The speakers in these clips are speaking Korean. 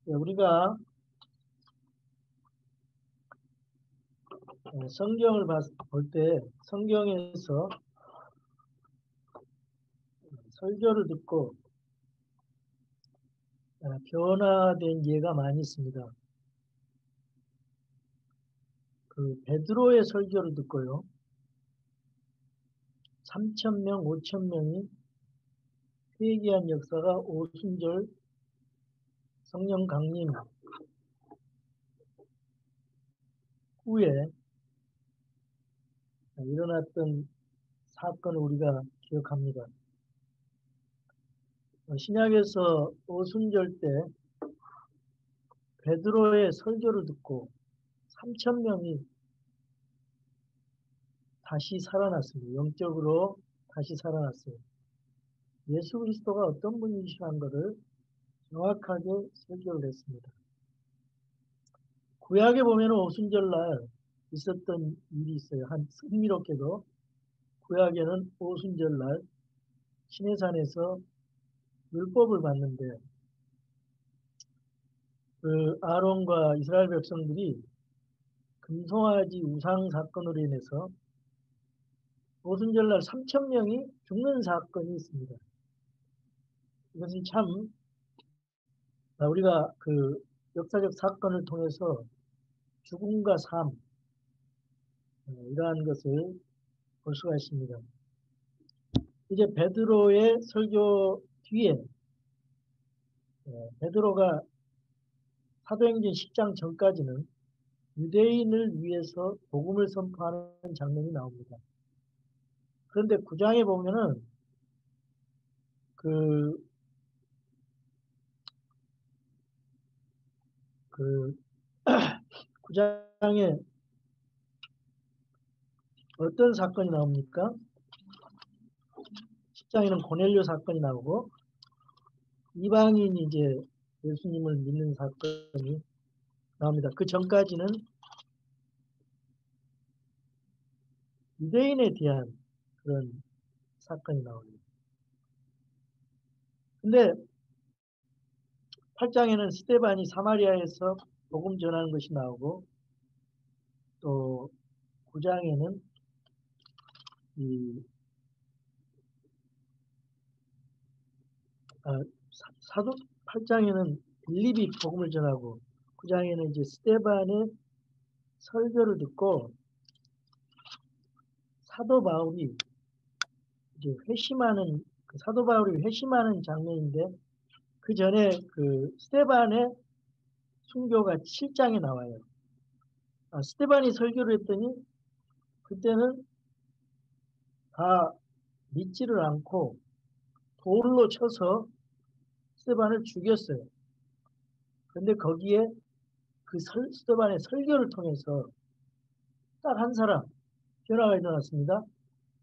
우리가 성경을 볼 때 성경에서 설교를 듣고 변화된 예가 많이 있습니다. 그 베드로의 설교를 듣고요. 3,000명, 5,000명이 회개한 역사가 오순절 성령 강림 후에 일어났던 사건을 우리가 기억합니다. 신약에서 오순절 때 베드로의 설교를 듣고 3,000명이 다시 살아났습니다. 영적으로 다시 살아났어요. 예수 그리스도가 어떤 분이시라는 것을 정확하게 설교를 했습니다. 구약에 보면 오순절날 있었던 일이 있어요. 한 흥미롭게도 구약에는 오순절날 시내산에서 율법을 받는데 그 아론과 이스라엘 백성들이 금송아지 우상 사건으로 인해서 오순절날 3,000명이 죽는 사건이 있습니다. 이것은 참 우리가 그 역사적 사건을 통해서 죽음과 삶 이러한 것을 볼 수가 있습니다. 이제 베드로의 설교 뒤에 베드로가 사도행전 10장 전까지는 유대인을 위해서 복음을 선포하는 장면이 나옵니다. 그런데 9장에 보면은 그 9장에 어떤 사건이 나옵니까? 10장에는 고넬료 사건이 나오고 이방인이 이제 예수님을 믿는 사건이 나옵니다. 그 전까지는 유대인에 대한 그런 사건이 나옵니다. 근데 8장에는 스데반이 사마리아에서 복음 전하는 것이 나오고 또 9장에는 이 사도 8장에는 빌립이 복음을 전하고 9장에는 이제 스데반의 설교를 듣고 사도 바울이 이제 회심하는 사도 바울이 회심하는 장면인데 그 전에 그 스데반의 순교가 7장에 나와요. 스데반이 설교를 했더니 그때는 다 믿지를 않고 돌로 쳐서 스데반을 죽였어요. 그런데 거기에 그 스데반의 설교를 통해서 딱 한 사람 변화가 일어났습니다.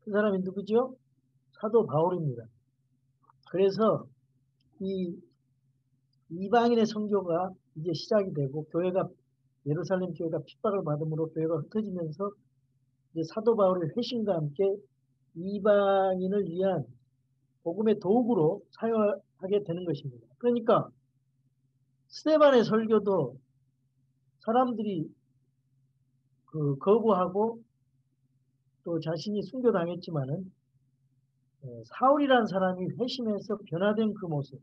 그 사람이 누구죠? 사도 바울입니다. 그래서 이 이방인의 선교가 이제 시작이 되고 교회가 예루살렘 교회가 핍박을 받음으로 교회가 흩어지면서 이제 사도 바울의 회심과 함께 이방인을 위한 복음의 도구로 사용하게 되는 것입니다. 그러니까 스데반의 설교도 사람들이 거부하고 또 자신이 순교당했지만은 사울이라는 사람이 회심해서 변화된 그 모습.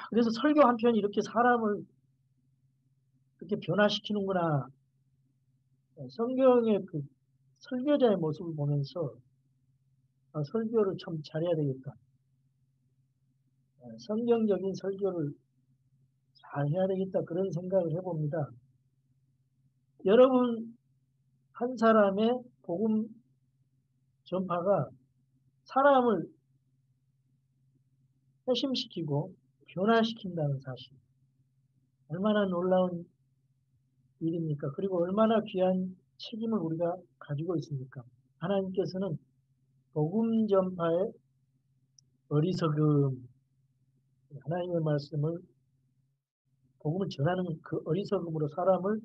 그래서 설교 한 편이 이렇게 사람을 이렇게 변화시키는구나. 성경의 그 설교자의 모습을 보면서 설교를 참 잘해야 되겠다. 성경적인 설교를 잘 해야 되겠다. 그런 생각을 해봅니다. 여러분 한 사람의 복음 전파가 사람을 회심시키고 변화시킨다는 사실. 얼마나 놀라운 일입니까? 그리고 얼마나 귀한 책임을 우리가 가지고 있습니까? 하나님께서는 복음 전파의 어리석음, 하나님의 말씀을 복음을 전하는 그 어리석음으로 사람을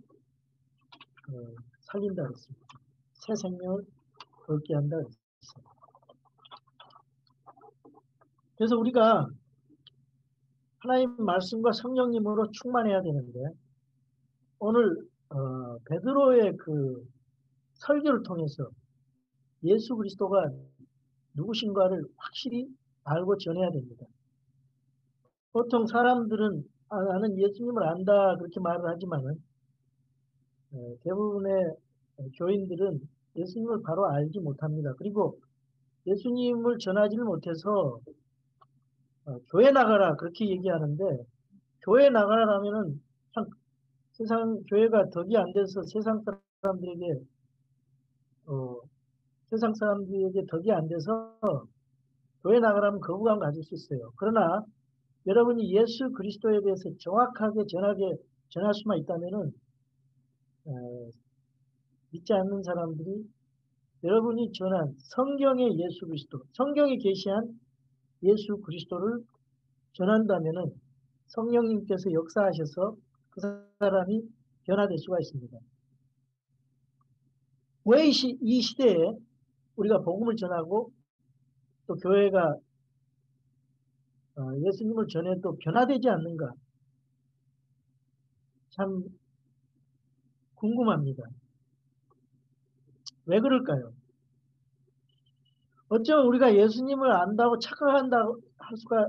살린다 그랬습니다. 새 생명을 얻게 한다 그랬습니다. 그래서 우리가 하나님 말씀과 성령님으로 충만해야 되는데 오늘 베드로의 그 설교를 통해서 예수 그리스도가 누구신가를 확실히 알고 전해야 됩니다. 보통 사람들은 나는 예수님을 안다 그렇게 말을 하지만은 대부분의 교인들은 예수님을 바로 알지 못합니다. 그리고 예수님을 전하지를 못해서 교회 나가라 그렇게 얘기하는데 교회 나가라 하면은 참 세상 교회가 덕이 안 돼서 사람들에게 어, 세상 사람들에게 덕이 안 돼서 교회 나가라면 거부감 가질 수 있어요. 그러나 여러분이 예수 그리스도에 대해서 정확하게 전할 수만 있다면은 믿지 않는 사람들이 여러분이 전한 성경의 예수 그리스도, 성경에 계시한 예수 그리스도를 전한다면은 성령님께서 역사하셔서 그 사람이 변화될 수가 있습니다. 왜 이 시대에 우리가 복음을 전하고 또 교회가 예수님을 전해도 변화되지 않는가? 참 궁금합니다. 왜 그럴까요? 어쩌면 우리가 예수님을 안다고 착각한다고 할 수가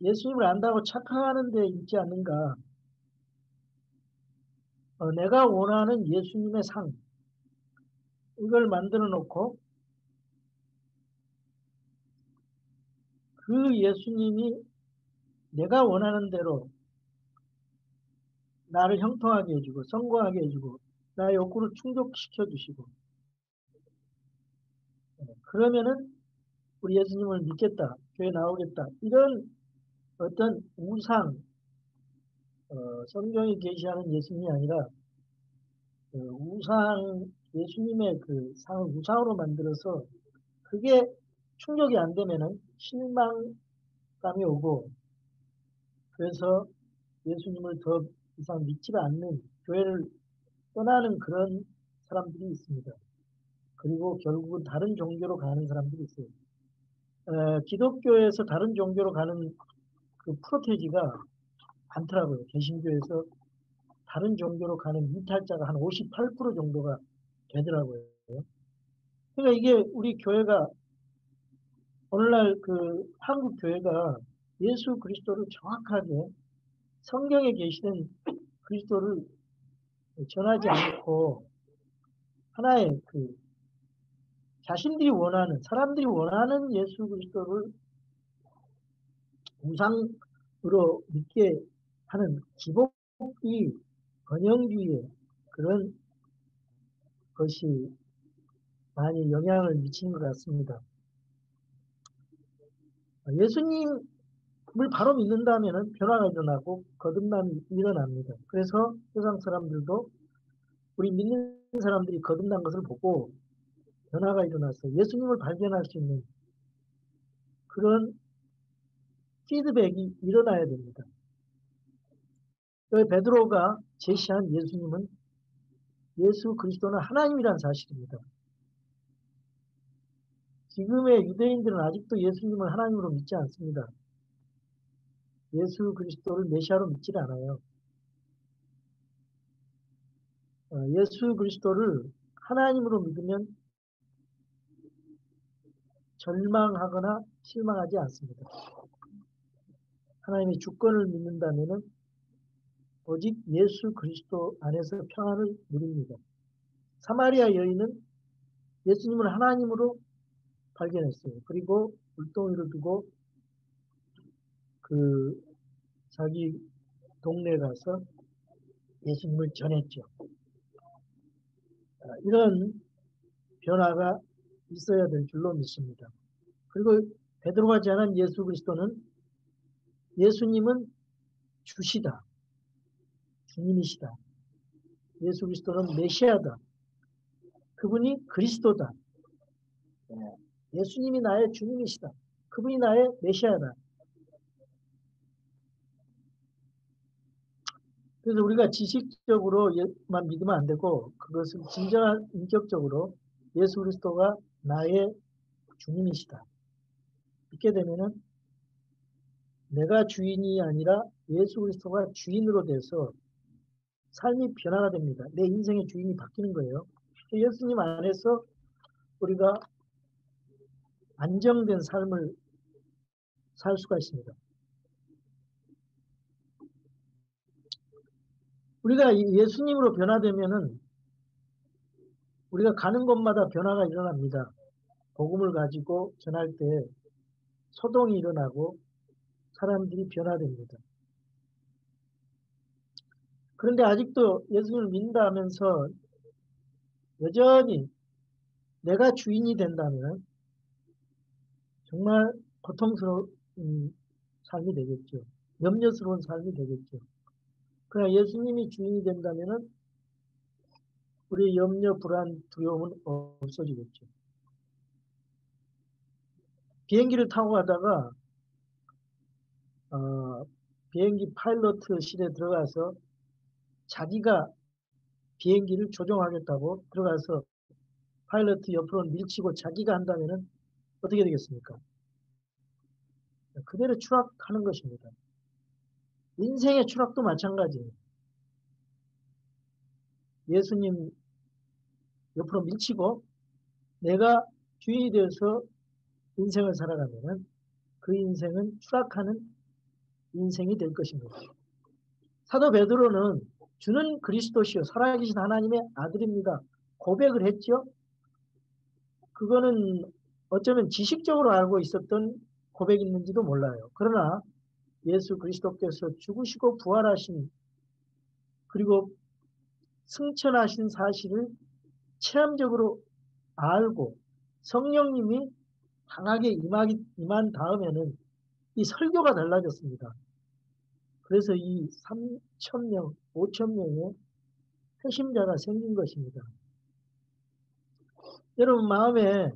예수님을 안다고 착각하는 데 있지 않는가? 내가 원하는 예수님의 상 이걸 만들어 놓고 그 예수님이 내가 원하는 대로 나를 형통하게 해주고 성공하게 해주고 나의 욕구를 충족시켜 주시고 그러면은 우리 예수님을 믿겠다, 교회 나오겠다 이런 어떤 우상 성경이 계시하는 예수님이 아니라 우상 예수님의 그 상을 우상으로 만들어서 그게 충족이 안 되면은 실망감이 오고 그래서 예수님을 더 이상 믿지가 않는 교회를 떠나는 그런 사람들이 있습니다. 그리고 결국은 다른 종교로 가는 사람들이 있어요. 기독교에서 다른 종교로 가는 그 프로테지가 많더라고요. 개신교에서 다른 종교로 가는 이탈자가 한 58% 정도가 되더라고요. 그러니까 이게 우리 교회가 오늘날 그 한국 교회가 예수 그리스도를 정확하게 성경에 계시는 그리스도를 전하지 않고 하나의 그 자신들이 원하는 사람들이 원하는 예수 그리스도를 우상으로 믿게 하는 기복이 번영주의의 그런 것이 많이 영향을 미치는 것 같습니다. 예수님을 바로 믿는다면 변화가 일어나고 거듭남이 일어납니다. 그래서 세상 사람들도 우리 믿는 사람들이 거듭난 것을 보고 변화가 일어나서 예수님을 발견할 수 있는 그런 피드백이 일어나야 됩니다. 베드로가 제시한 예수님은 예수 그리스도는 하나님이란 사실입니다. 지금의 유대인들은 아직도 예수님을 하나님으로 믿지 않습니다. 예수 그리스도를 메시아로 믿지 않아요. 예수 그리스도를 하나님으로 믿으면 절망하거나 실망하지 않습니다. 하나님의 주권을 믿는다면 오직 예수 그리스도 안에서 평안을 누립니다. 사마리아 여인은 예수님을 하나님으로 발견했어요. 그리고 물동이를 두고 그 자기 동네에 가서 예수님을 전했죠. 이런 변화가 있어야 될 줄로 믿습니다. 그리고 베드로가 전한 예수 그리스도는 예수님은 주시다. 주님이시다. 예수 그리스도는 메시아다. 그분이 그리스도다. 예수님이 나의 주님이시다. 그분이 나의 메시아다. 그래서 우리가 지식적으로만 믿으면 안 되고 그것을 진정한 인격적으로 예수 그리스도가 나의 주님이시다. 믿게 되면은 내가 주인이 아니라 예수 그리스도가 주인으로 돼서 삶이 변화가 됩니다. 내 인생의 주인이 바뀌는 거예요. 예수님 안에서 우리가 안정된 삶을 살 수가 있습니다. 우리가 예수님으로 변화되면은 우리가 가는 곳마다 변화가 일어납니다. 복음을 가지고 전할 때 소동이 일어나고 사람들이 변화됩니다. 그런데 아직도 예수님을 믿는다 하면서 여전히 내가 주인이 된다면 정말 고통스러운 삶이 되겠죠. 염려스러운 삶이 되겠죠. 그러나 예수님이 주인이 된다면 우리의 염려, 불안, 두려움은 없어지겠죠. 비행기를 타고 가다가 비행기 파일럿실에 들어가서 자기가 비행기를 조종하겠다고 들어가서 파일럿 옆으로 밀치고 자기가 한다면 어떻게 되겠습니까? 그대로 추락하는 것입니다. 인생의 추락도 마찬가지예요. 예수님 옆으로 밀치고 내가 주인이 되어서 인생을 살아가면 그 인생은 추락하는 인생이 될 것입니다. 사도 베드로는 주는 그리스도시요 살아계신 하나님의 아들입니다. 고백을 했죠. 그거는 어쩌면 지식적으로 알고 있었던 고백인지도 몰라요. 그러나 예수 그리스도께서 죽으시고 부활하신 그리고 승천하신 사실을 체험적으로 알고 성령님이 강하게 임한 다음에는 이 설교가 달라졌습니다. 그래서 이 3,000명, 5,000명의 회심자가 생긴 것입니다. 여러분 마음에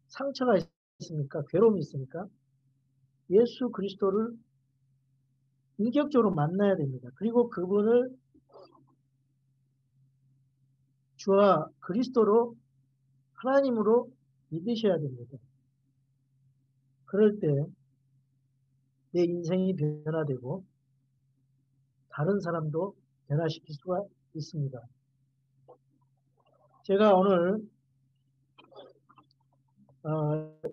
상처가 있습니까? 괴로움이 있습니까? 예수 그리스도를 인격적으로 만나야 됩니다. 그리고 그분을 주와 그리스도로 하나님으로 믿으셔야 됩니다. 그럴 때 내 인생이 변화되고 다른 사람도 변화시킬 수가 있습니다. 제가 오늘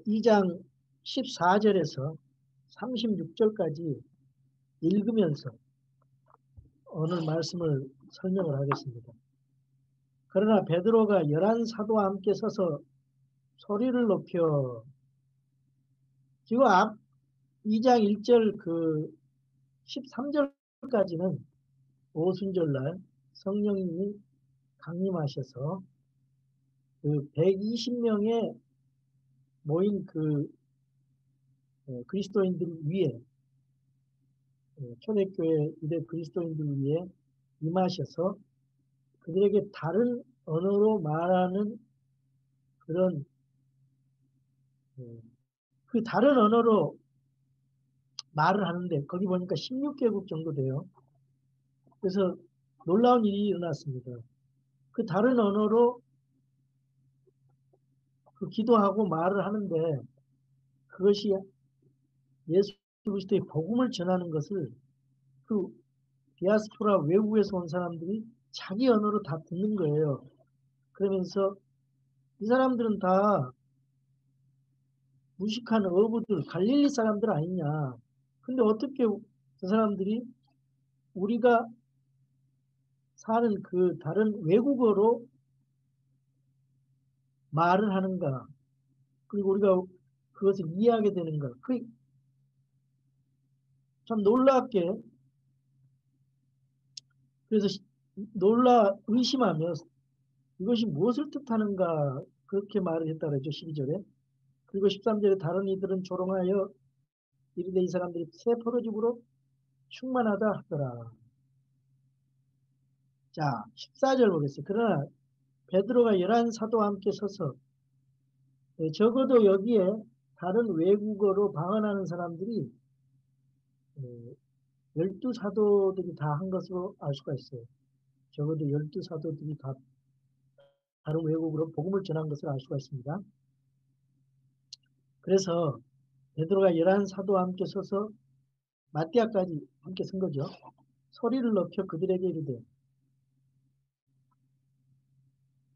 2장 14절에서 36절까지 읽으면서 오늘 말씀을 설명을 하겠습니다. 그러나 베드로가 11사도와 함께 서서 소리를 높여 지금 앞 2장 1절 그 13절까지는 오순절날 성령님이 강림하셔서 그 120명의 모인 그 그리스도인들 위에 초대교회 유대 그리스도인들 위에 임하셔서 그들에게 다른 언어로 말하는 그런 그 다른 언어로 말을 하는데 거기 보니까 16개국 정도 돼요. 그래서 놀라운 일이 일어났습니다. 그 다른 언어로 그 기도하고 말을 하는데 그것이 예수 그리스도의 복음을 전하는 것을 그 디아스포라 외국에서 온 사람들이 자기 언어로 다 듣는 거예요. 그러면서 이 사람들은 다 무식한 어부들, 갈릴리 사람들 아니냐. 근데 어떻게 저 사람들이 우리가 사는 그 다른 외국어로 말을 하는가. 그리고 우리가 그것을 이해하게 되는가. 그 참 놀랍게 그래서 놀라 의심하며 이것이 무엇을 뜻하는가 그렇게 말을 했다 그랬죠. 12절에. 그리고 13절에 다른 이들은 조롱하여 이르되 이 사람들이 새 포도즙으로 충만하다 하더라. 자, 14절 보겠어요. 그러나 베드로가 11사도와 함께 서서 적어도 여기에 다른 외국어로 방언하는 사람들이 12사도들이 다 한 것으로 알 수가 있어요. 적어도 12사도들이 다 다른 외국어로 복음을 전한 것을 알 수가 있습니다. 그래서 베드로가 11사도와 함께 서서 마띠아까지 함께 쓴 거죠. 소리를 높여 그들에게 이르되,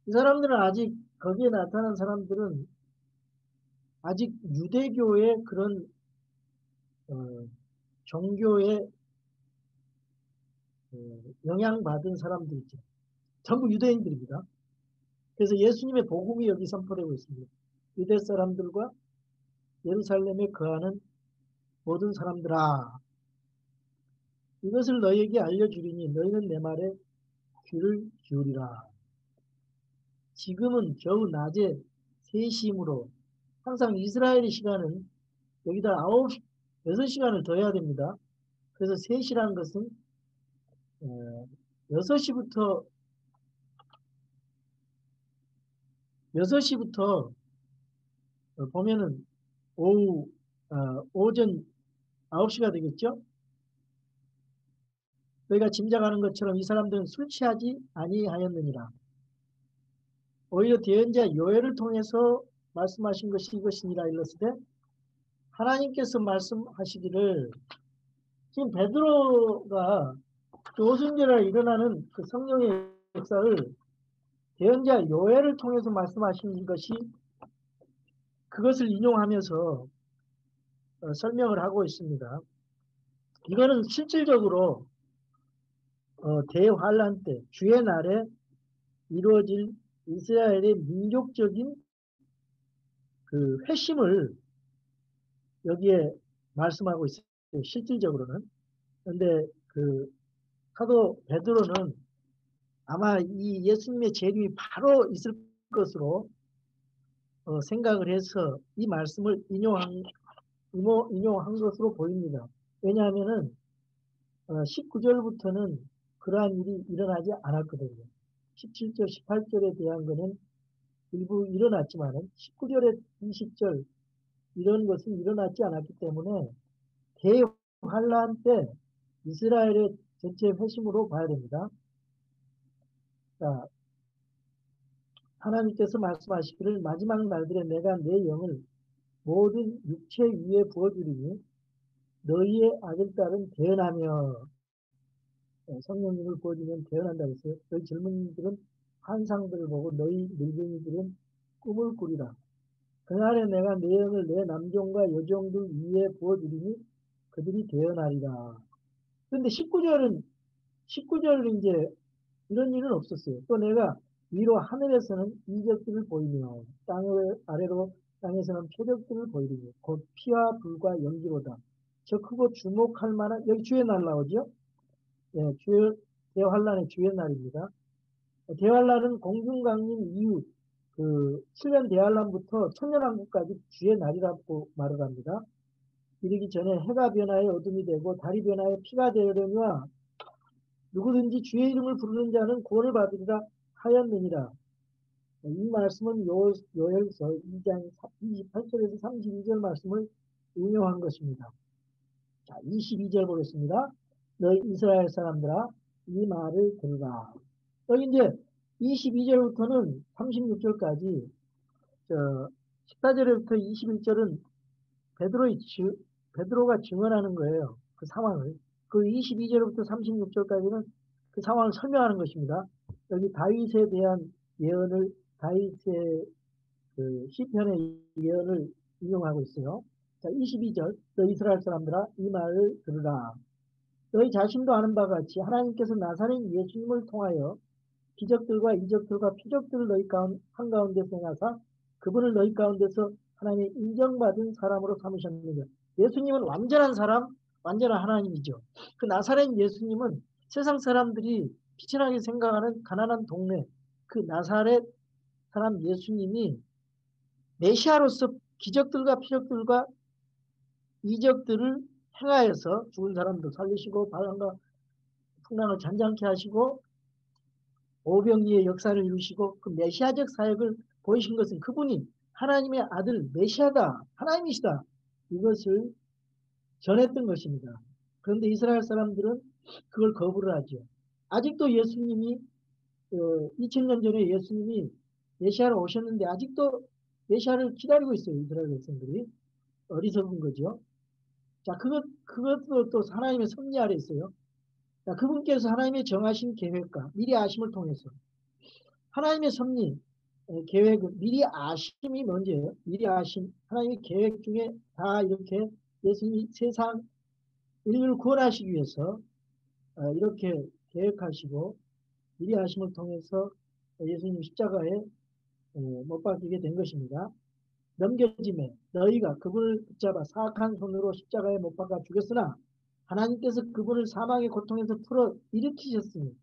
이 사람들은 아직, 거기에 나타난 사람들은 아직 유대교의 그런 종교에 영향받은 사람들이죠. 전부 유대인들입니다. 그래서 예수님의 복음이 여기 선포되고 있습니다. 유대 사람들과 예루살렘에 거하는 모든 사람들아, 이것을 너희에게 알려주리니 너희는 내 말에 귀를 기울이라. 지금은 겨우 낮에 3시이므로 항상 이스라엘의 시간은 여기다 6시간을 더해야 됩니다. 그래서 3시라는 것은 6시부터 보면은 오전 9시가 되겠죠? 너희가 짐작하는 것처럼 이 사람들은 술 취하지 아니하였느니라. 오히려 대언자 요엘을 통해서 말씀하신 것이 이것이니라 일렀을 때 하나님께서 말씀하시기를 지금 베드로가 그 오순절에 일어나는 그 성령의 역사를 대언자 요엘을 통해서 말씀하신 것이 그것을 인용하면서 설명을 하고 있습니다. 이거는 실질적으로 대환란 때 주의 날에 이루어질 이스라엘의 민족적인 그 회심을 여기에 말씀하고 있어요. 실질적으로는. 그런데 그 사도 베드로는 아마 이 예수님의 재림이 바로 있을 것으로 생각을 해서 이 말씀을 인용한 것으로 보입니다. 왜냐하면은 19절부터는 그러한 일이 일어나지 않았거든요. 17절, 18절에 대한 것은 일부 일어났지만은 19절에 20절 이런 것은 일어나지 않았기 때문에 대환란 때 이스라엘의 전체 회심으로 봐야 됩니다. 자, 하나님께서 말씀하시기를 마지막 날들에 내가 내 영을 모든 육체 위에 부어주리니 너희의 아들 딸은 대언하며 성령님을 부어주면 대언한다 그랬어요. 너희 젊은이들은 환상들을 보고 너희 늙은이들은 꿈을 꾸리라. 그날에 내가 내 영을 내 남종과 여종들 위에 부어주리니 그들이 대언하리라. 그런데 19절은 이제 이런 일은 없었어요. 또 내가 위로 하늘에서는 이적들을 보이며 땅 아래로 땅에서는 표적들을 보이리니 곧 피와 불과 연기로다. 저 크고 주목할 만한 여기 주의 날 나오죠? 예, 대환란의 주의 날입니다. 대환란은 공중강림 이후 그 7년 대환란부터 천년왕국까지 주의 날이라고 말을 합니다. 이르기 전에 해가 변하여 어둠이 되고 달이 변하여 피가 되려니와 누구든지 주의 이름을 부르는 자는 구원을 받으리라 하였느니라. 이 말씀은 요엘서 2장 28절에서 32절 말씀을 인용한 것입니다. 자, 22절 보겠습니다. 너희 이스라엘 사람들아 이 말을 들으라. 여기 이제 22절부터는 36절까지 14절부터 21절은 베드로가 증언하는 거예요. 그 상황을. 그 22절부터 36절까지는 그 상황을 설명하는 것입니다. 여기 다윗에 대한 예언을 다윗의 그 시편의 예언을 인용하고 있어요. 자, 22절 너 이스라엘 사람들아 이 말을 들으라. 너희 자신도 아는 바와 같이 하나님께서 나사렛 예수님을 통하여 기적들과 이적들과 표적들을 너희 한가운데서 행하사 그분을 너희 가운데서 하나님의 인정받은 사람으로 삼으셨느니라. 예수님은 완전한 사람, 완전한 하나님이죠. 그 나사렛 예수님은 세상 사람들이 비천하게 생각하는 가난한 동네 그 나사렛 사람 예수님이 메시아로서 기적들과 표적들과 이적들을 행하여서 죽은 사람도 살리시고 바람과 풍랑을 잔잔케 하시고 오병이의 역사를 이루시고 그 메시아적 사역을 보이신 것은 그분이 하나님의 아들 메시아다. 하나님이시다. 이것을 전했던 것입니다. 그런데 이스라엘 사람들은 그걸 거부를 하죠. 아직도 예수님이 2000년 전에 예수님이 메시아로 오셨는데 아직도 메시아를 기다리고 있어요. 이스라엘 백성들이. 어리석은 거죠. 자, 그것도 또 하나님의 섭리 아래 있어요. 자, 그분께서 하나님의 정하신 계획과 미리 아심을 통해서 하나님의 섭리, 계획은 미리 아심이 먼저예요. 미리 아심, 하나님의 계획 중에 다 이렇게 예수님이 세상 인류를 구원하시기 위해서 이렇게 계획하시고 미리 아심을 통해서 예수님 십자가에 못 박히게 된 것입니다. 넘겨짐에 너희가 그분을 붙잡아 사악한 손으로 십자가에 못 박아 죽였으나 하나님께서 그분을 사망의 고통에서 풀어 일으키셨으니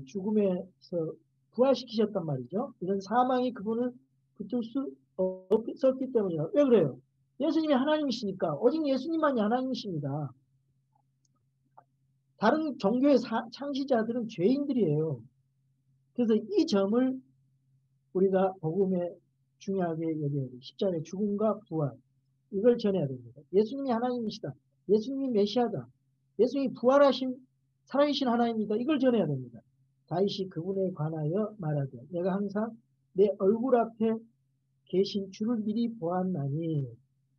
죽음에서 부활시키셨단 말이죠. 이런 사망이 그분을 붙들 수 없었기 때문이라. 왜 그래요? 예수님이 하나님이시니까 오직 예수님만이 하나님이십니다. 다른 종교의 창시자들은 죄인들이에요. 그래서 이 점을 우리가 복음에 중요하게 여겨야 돼요. 십자가의 죽음과 부활. 이걸 전해야 됩니다. 예수님이 하나님이시다. 예수님이 메시아다. 예수님이 부활하신 살아계신 하나님이다. 이걸 전해야 됩니다. 다윗이 그분에 관하여 말하되 내가 항상 내 얼굴 앞에 계신 주를 미리 보았나니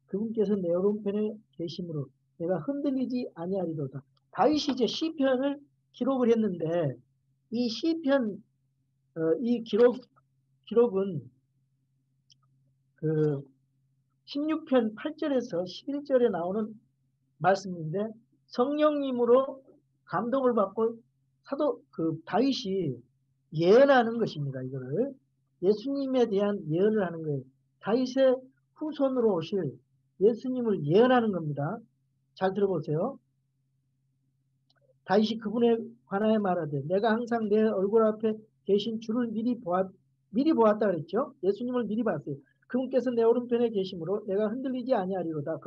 그분께서 내 오른편에 계심으로 내가 흔들리지 아니하리로다. 다윗이 이제 시편을 기록을 했는데 이 시편 이 기록은 그 16편 8절에서 11절에 나오는 말씀인데 성령님으로 감동을 받고 사도 다윗이 예언하는 것입니다. 이거를 예수님에 대한 예언을 하는 거예요. 다윗의 후손으로 오실 예수님을 예언하는 겁니다. 잘 들어보세요. 다윗이 그분에 관하여 말하되 내가 항상 내 얼굴 앞에 계신 주를 미리 보았다 그랬죠. 예수님을 미리 봤어요. 그분께서 내 오른편에 계심으로 내가 흔들리지 아니하리로다.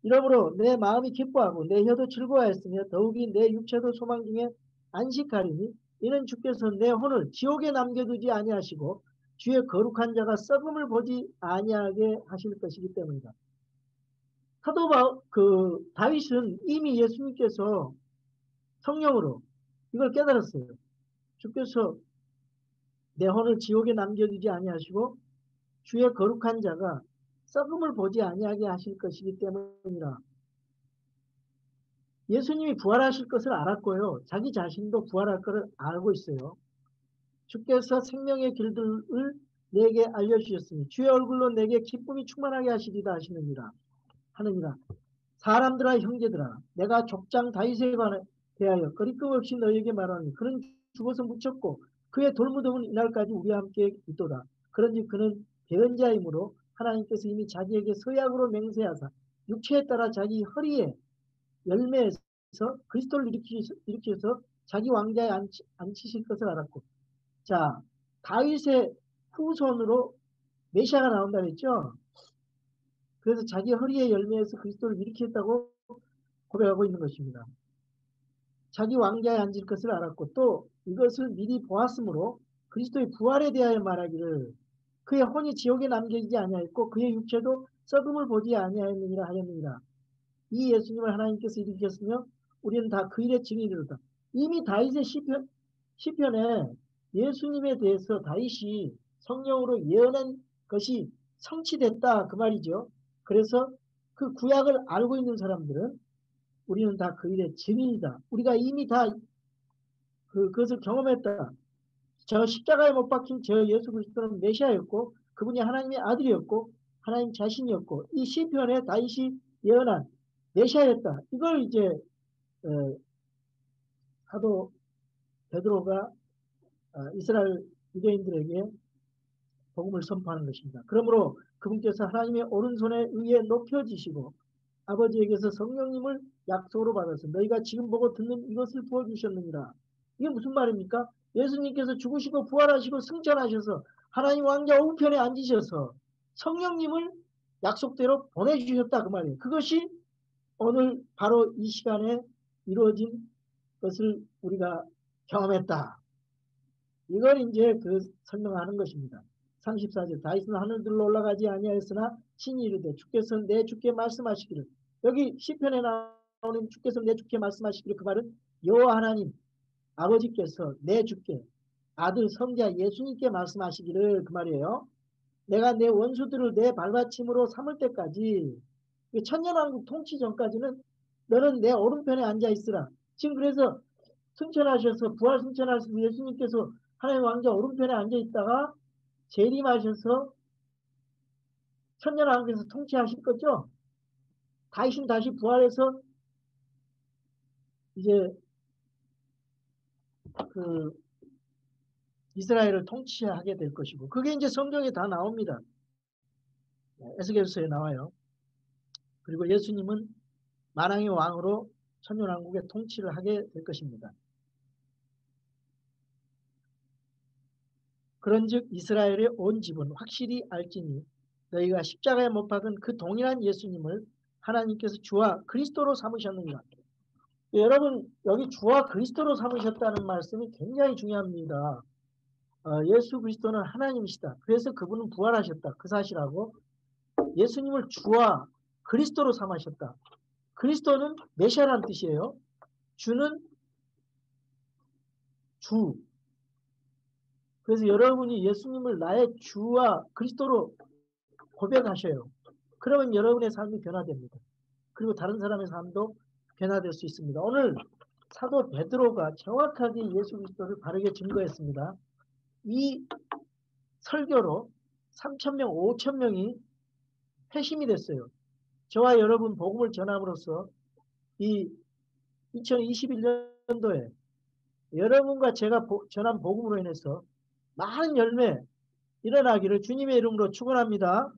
이러므로 내 마음이 기뻐하고 내 혀도 즐거워했으며 더욱이 내 육체도 소망 중에 안식하리니 이는 주께서 내 혼을 지옥에 남겨두지 아니하시고 주의 거룩한 자가 썩음을 보지 아니하게 하실 것이기 때문이다. 다윗은 이미 예수님께서 성령으로 이걸 깨달았어요. 주께서 내 혼을 지옥에 남겨두지 아니하시고 주의 거룩한 자가 썩음을 보지 아니하게 하실 것이기 때문이라. 예수님이 부활하실 것을 알았고요. 자기 자신도 부활할 것을 알고 있어요. 주께서 생명의 길들을 내게 알려주셨으니 주의 얼굴로 내게 기쁨이 충만하게 하시리다 하느니라. 사람들아 형제들아 내가 족장 다윗에 대하여 거리낌 없이 너희에게 말하니 그는 죽어서 묻혔고 그의 돌무덤은 이날까지 우리와 함께 있도다. 그런지 그는 대언자이므로 하나님께서 이미 자기에게 서약으로 맹세하사 육체에 따라 자기 허리에 열매에서 그리스도를 일으키셔서 자기 왕자에 앉히실 것을 알았고 자 다윗의 후손으로 메시아가 나온다 그랬죠. 그래서 자기 허리의 열매에서 그리스도를 일으켰다고 고백하고 있는 것입니다. 자기 왕자에 앉을 것을 알았고 또 이것을 미리 보았으므로 그리스도의 부활에 대하여 말하기를 그의 혼이 지옥에 남겨지지 아니하였고 그의 육체도 썩음을 보지 아니하였느니라 하였느니라. 이 예수님을 하나님께서 일으켰으며 우리는 다 그 일의 증인이로다. 이미 다윗의 시편에 예수님에 대해서 다윗이 성령으로 예언한 것이 성취됐다 그 말이죠. 그래서 그 구약을 알고 있는 사람들은 우리는 다 그 일의 증인이다. 우리가 이미 다 그것을 경험했다. 저 십자가에 못 박힌 저 예수 그리스도는 메시아였고 그분이 하나님의 아들이었고 하나님 자신이었고 이 시편에 다윗이 예언한 메시아였다. 이걸 이제 사도 베드로가 이스라엘 유대인들에게 복음을 선포하는 것입니다. 그러므로 그분께서 하나님의 오른손에 의해 높여지시고 아버지에게서 성령님을 약속으로 받아서 너희가 지금 보고 듣는 이것을 부어주셨느니라. 이게 무슨 말입니까? 예수님께서 죽으시고 부활하시고 승천하셔서 하나님 왕자 우편에 앉으셔서 성령님을 약속대로 보내주셨다 그 말이에요. 그것이 오늘 바로 이 시간에 이루어진 것을 우리가 경험했다. 이걸 이제 설명하는 것입니다. 34절 다윗은 하늘들로 올라가지 아니하였으나 신이 이르되 주께서 내 주께 말씀하시기를 여기 시편에 나오는 주께서 내 주께 말씀하시기를 그 말은 여호와 하나님 아버지께서 내 주께 아들 성자 예수님께 말씀하시기를 그 말이에요. 내가 내 원수들을 내 발받침으로 삼을 때까지 천년왕국 통치 전까지는 너는 내 오른편에 앉아 있으라. 지금 그래서 승천하셔서 부활 승천하셔서 예수님께서 하나님 왕자 오른편에 앉아 있다가 재림하셔서 천년왕국에서 통치하실 거죠. 다시는 다시 부활해서 이제 그 이스라엘을 통치하게 될 것이고 그게 이제 성경에 다 나옵니다. 에스겔서에 나와요. 그리고 예수님은 만왕의 왕으로 천년왕국의 통치를 하게 될 것입니다. 그런즉 이스라엘의 온 집은 확실히 알지니 너희가 십자가에 못 박은 그 동일한 예수님을 하나님께서 주와 그리스도로 삼으셨느니라. 여러분 여기 주와 그리스도로 삼으셨다는 말씀이 굉장히 중요합니다. 예수 그리스도는 하나님이시다. 그래서 그분은 부활하셨다. 그 사실하고 예수님을 주와 그리스도로 삼으셨다. 그리스도는 메시아라는 뜻이에요. 주는 주. 그래서 여러분이 예수님을 나의 주와 그리스도로 고백하셔요. 그러면 여러분의 삶이 변화됩니다. 그리고 다른 사람의 삶도 변화될 수 있습니다. 오늘 사도 베드로가 정확하게 예수 그리스도를 바르게 증거했습니다. 이 설교로 3,000명, 5,000명이 회심이 됐어요. 저와 여러분 복음을 전함으로써 이 2021년도에 여러분과 제가 전한 복음으로 인해서 많은 열매 일어나기를 주님의 이름으로 축원합니다.